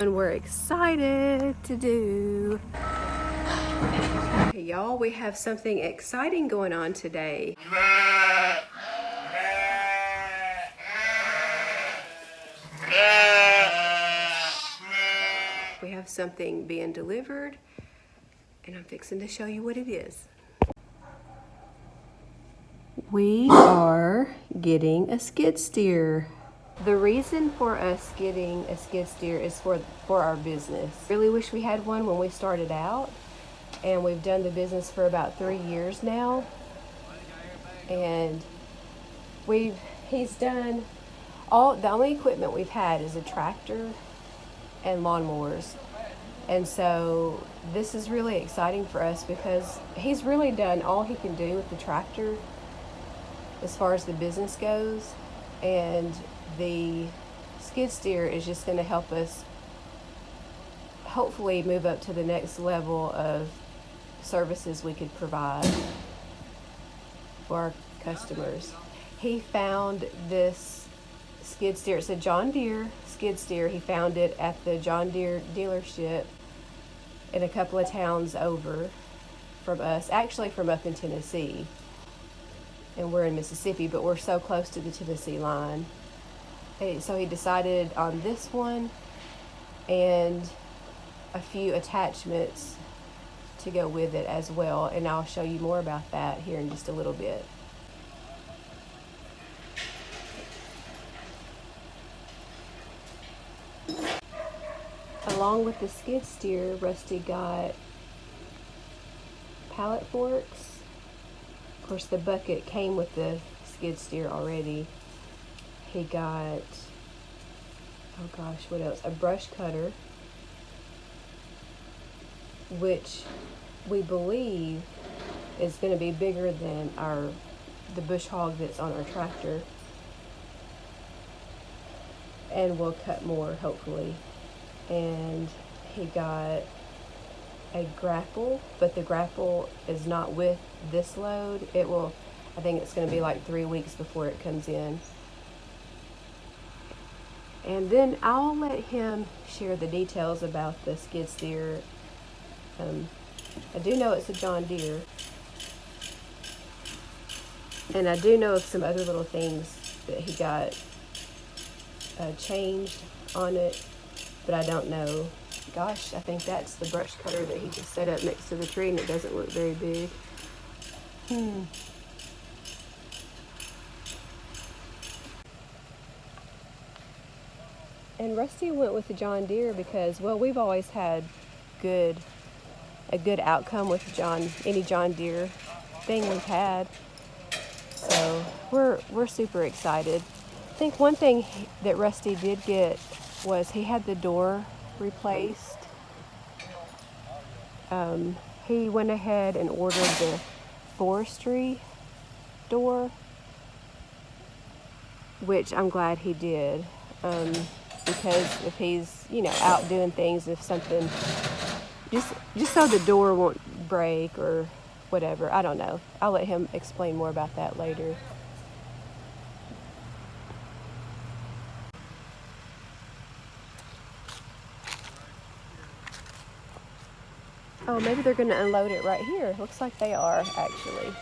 And we're excited to do. Okay, y'all, we have something exciting going on today. We have something being delivered, and I'm fixing to show you what it is. We are getting a skid steer. The reason for us getting a skid steer is for our business. Really wish we had one when we started out, and we've done the business for about 3 years now. And he's done the only equipment we've had is a tractor and lawnmowers. And so this is really exciting for us because he's really done all he can do with the tractor as far as the business goes, and the skid steer is just going to help us hopefully move up to the next level of services we could provide for our customers. He found this skid steer. It's a John Deere skid steer. He found it at the John Deere dealership in a couple of towns over from us, actually from up in Tennessee. And we're in Mississippi, but we're so close to the Tennessee line. So he decided on this one and a few attachments to go with it as well. And I'll show you more about that here in just a little bit. Along with the skid steer, Rusty got pallet forks. Of course, the bucket came with the skid steer already. He got, oh gosh, what else? A brush cutter, which we believe is going to be bigger than the bush hog that's on our tractor, and will cut more, hopefully. And he got a grapple, but the grapple is not with this load. I think it's going to be like 3 weeks before it comes in. And then I'll let him share the details about the skid steer. I do know it's a John Deere, and I do know of some other little things that he got changed on it, but I don't know. Gosh, I think that's the brush cutter that he just set up next to the tree, and it doesn't look very big. And Rusty went with the John Deere because, well, we've always had a good outcome with any John Deere thing we've had. So we're super excited. I think one thing that Rusty did get was he had the door replaced. He went ahead and ordered the forestry door, which I'm glad he did. Because if he's, out doing things, if something, just so the door won't break or whatever, I don't know. I'll let him explain more about that later. Oh, maybe they're going to unload it right here. Looks like they are, actually.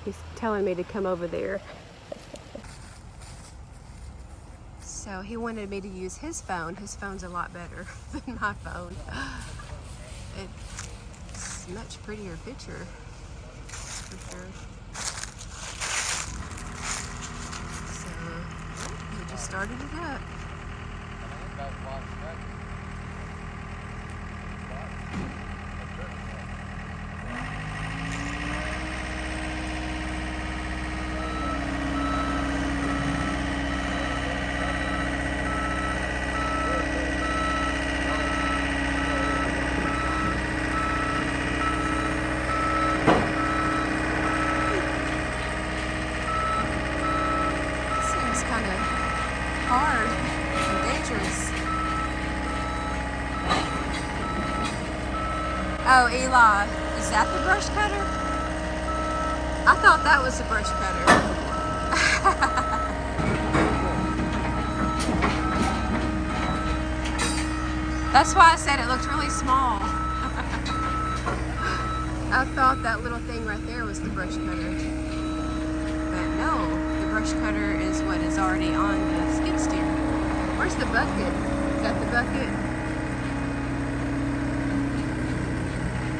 He's telling me to come over there. So he wanted me to use his phone. His phone's a lot better than my phone. It's a much prettier picture, for sure. So he just started it up. hard and dangerous. Oh, Eli, is that the brush cutter? I thought that was the brush cutter. That's why I said it looked really small. I thought that little thing right there was the brush cutter. But no, the brush cutter is what is already on the skid steer. Where's the bucket? Is that the bucket?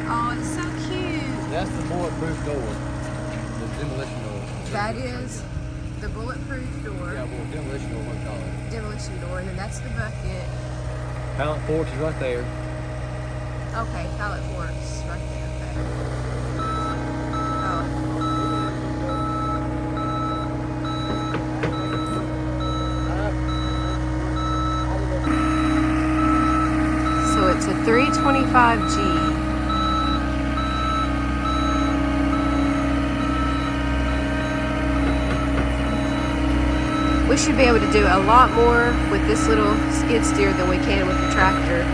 Oh, it's so cute. That's the bulletproof door. The demolition door. That is the bulletproof door. Yeah, well, demolition door, what we call it. Demolition door, and then that's the bucket. Pallet porch is right there. Okay, pallet forks right there. Okay. Oh. So it's a 325G. We should be able to do a lot more with this little skid steer than we can with the tractor.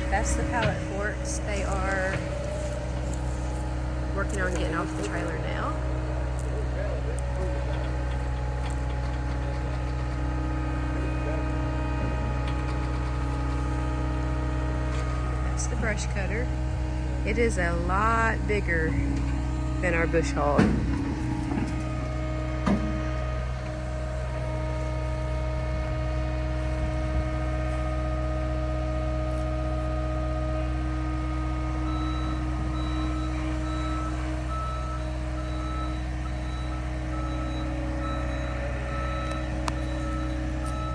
That's the pallet forks. They are working on getting off the trailer now. That's the brush cutter. It is a lot bigger than our bush hog.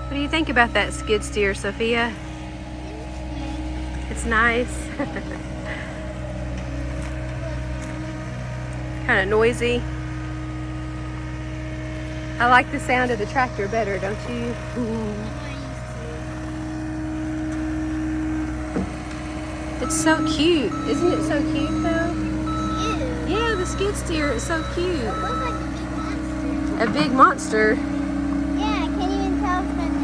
What do you think about that skid steer, Sophia? It's nice. Kind of noisy. I like the sound of the tractor better, don't you? It's so cute. Isn't it so cute though? Cute. Yeah, the skid steer is so cute. It looks like a big A monster. big monster. Yeah, I can't even tell from the inside.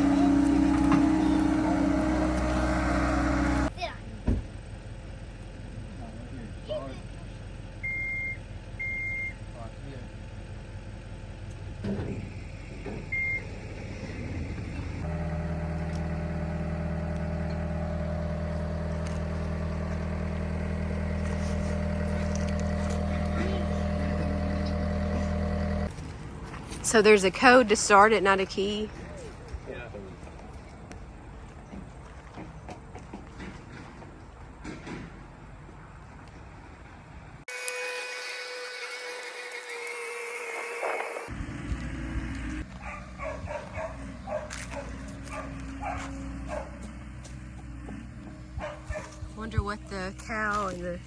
So there's a code to start it, not a key. Wonder what the cow and the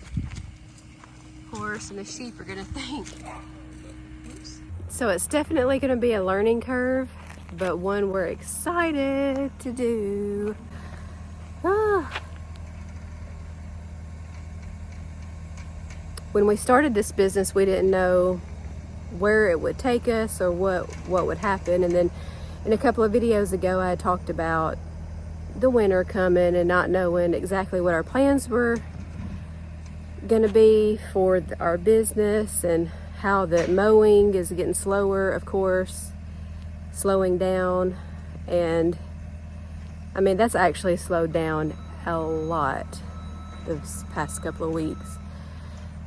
horse and the sheep are gonna think. Oops. So it's definitely going to be a learning curve, but one we're excited to do. When we started this business, we didn't know where it would take us or what would happen. And then in a couple of videos ago, I had talked about the winter coming and not knowing exactly what our plans were going to be for our business, and how the mowing is getting slower, of course, slowing down. And I mean, that's actually slowed down a lot this past couple of weeks.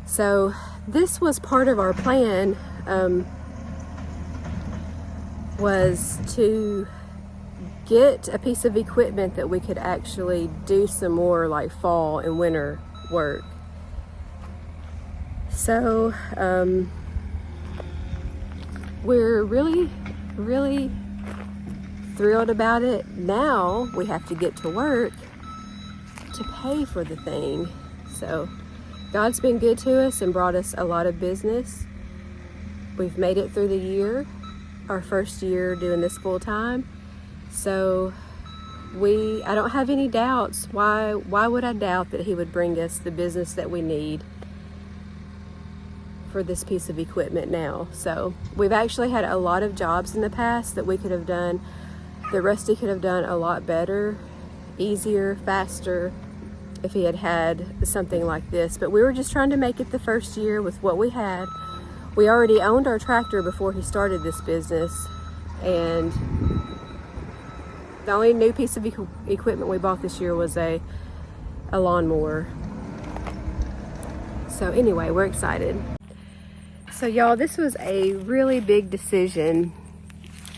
So this was part of our plan, was to get a piece of equipment that we could actually do some more like fall and winter work. So we're really thrilled about it. Now we have to get to work to pay for the thing. So God's been good to us and brought us a lot of business. We've made it through the year, our first year doing this full time. So I don't have any doubts. Why would I doubt that He would bring us the business that we need for this piece of equipment now? So we've actually had a lot of jobs in the past that we could have done, that Rusty could have done a lot better, easier, faster, if he had had something like this. But we were just trying to make it the first year with what we had. We already owned our tractor before he started this business, and the only new piece of equipment we bought this year was a lawnmower. So anyway, we're excited. So y'all, this was a really big decision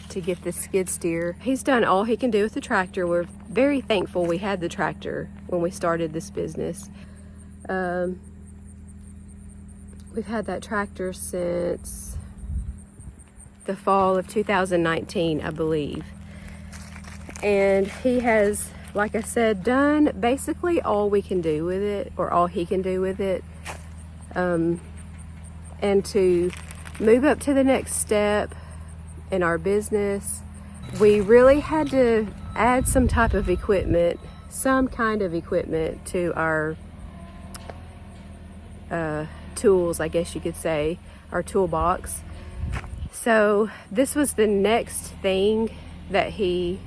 to get this skid steer. He's done all he can do with the tractor. We're very thankful we had the tractor when we started this business. We've had that tractor since the fall of 2019, I believe. And he has, like I said, done basically all we can do with it, or all he can do with it. And to move up to the next step in our business, we really had to add some type of equipment, some kind of equipment to our tools, I guess you could say, our toolbox. So this was the next thing that he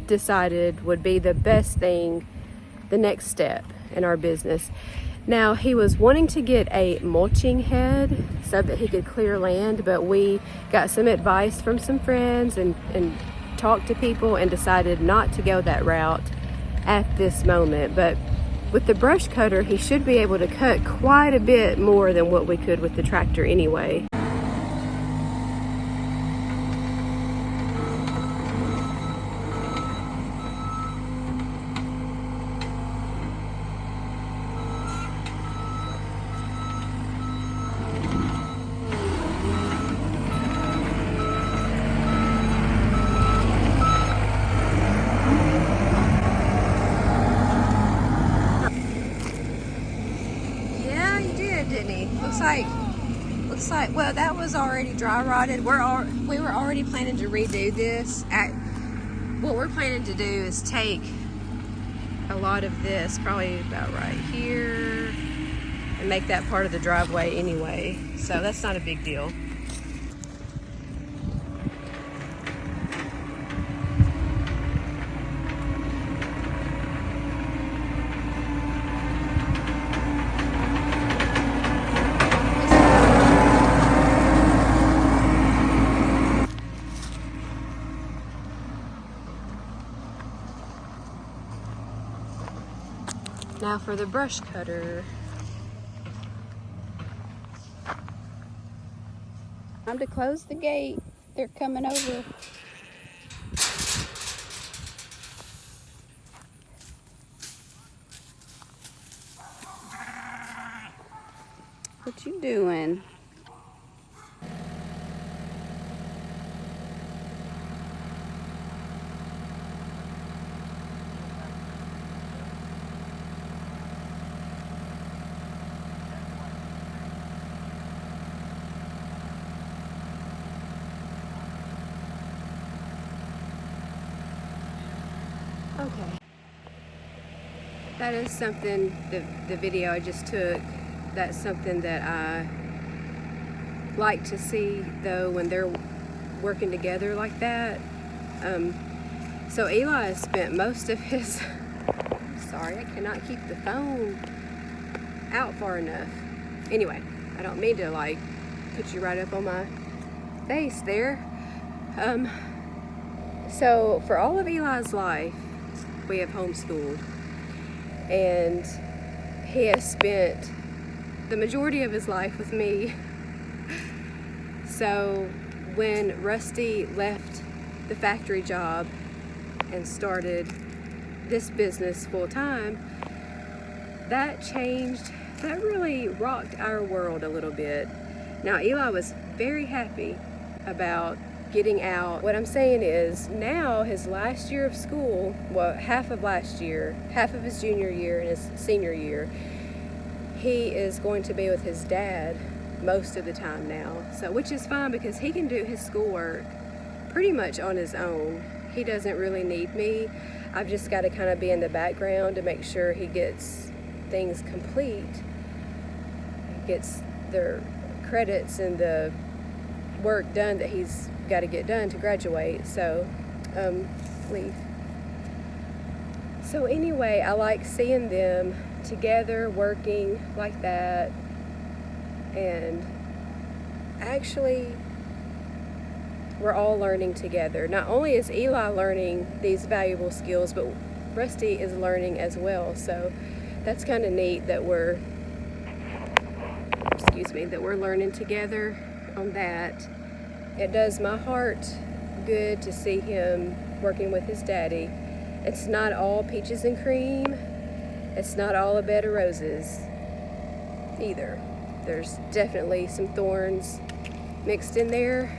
decided would be the best thing, the next step in our business. Now, he was wanting to get a mulching head so that he could clear land, but we got some advice from some friends and talked to people and decided not to go that route at this moment. But with the brush cutter, he should be able to cut quite a bit more than what we could with the tractor anyway. Looks like, well, that was already dry rotted. We were already planning to redo this. What we're planning to do is take a lot of this, probably about right here, and make that part of the driveway anyway. So that's not a big deal. Now for the brush cutter. Time to close the gate. They're coming over. What you doing? that is something, the video I just took, that's something that I like to see, though, when they're working together like that. So Eli has spent most of his, sorry, I cannot keep the phone out far enough. Anyway, I don't mean to like put you right up on my face there. So for all of Eli's life, we have homeschooled, and he has spent the majority of his life with me. So when Rusty left the factory job and started this business full time, that really rocked our world a little bit. Now Eli was very happy about getting out. What I'm saying is, now his last year of school, well, half of last year, half of his junior year and his senior year, he is going to be with his dad most of the time now. So, which is fine, because he can do his schoolwork pretty much on his own. He doesn't really need me. I've just got to kind of be in the background to make sure he gets things complete, gets their credits and the work done that he's got to get done to graduate. So leave. So anyway, I like seeing them together working like that, and actually we're all learning together. Not only is Eli learning these valuable skills, but Rusty is learning as well. So that's kind of neat that we're learning together on that. It does my heart good to see him working with his daddy. It's not all peaches and cream. It's not all a bed of roses either. There's definitely some thorns mixed in there.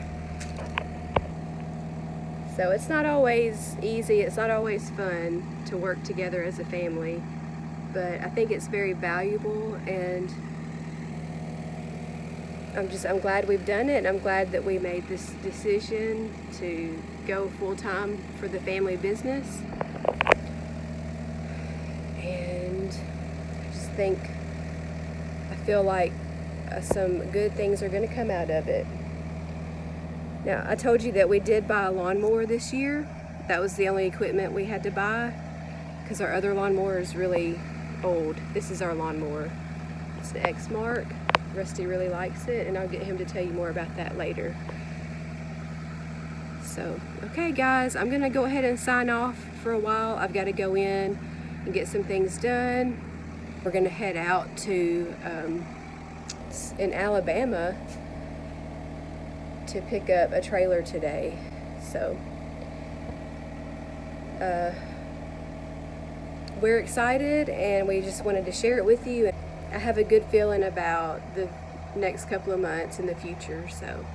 So it's not always easy, it's not always fun to work together as a family, but I think it's very valuable, and I'm glad we've done it, and I'm glad that we made this decision to go full-time for the family business. And I feel like some good things are going to come out of it. Now, I told you that we did buy a lawnmower this year. That was the only equipment we had to buy, because our other lawnmower is really old. This is our lawnmower. It's the Exmark. Rusty really likes it, and I'll get him to tell you more about that later. So, okay guys, I'm gonna go ahead and sign off for a while. I've got to go in and get some things done. We're gonna head out to, in Alabama, to pick up a trailer today. So, we're excited, and we just wanted to share it with you. I have a good feeling about the next couple of months in the future, so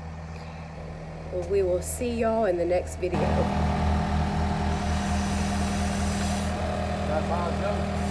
we will see y'all in the next video. That's how it goes.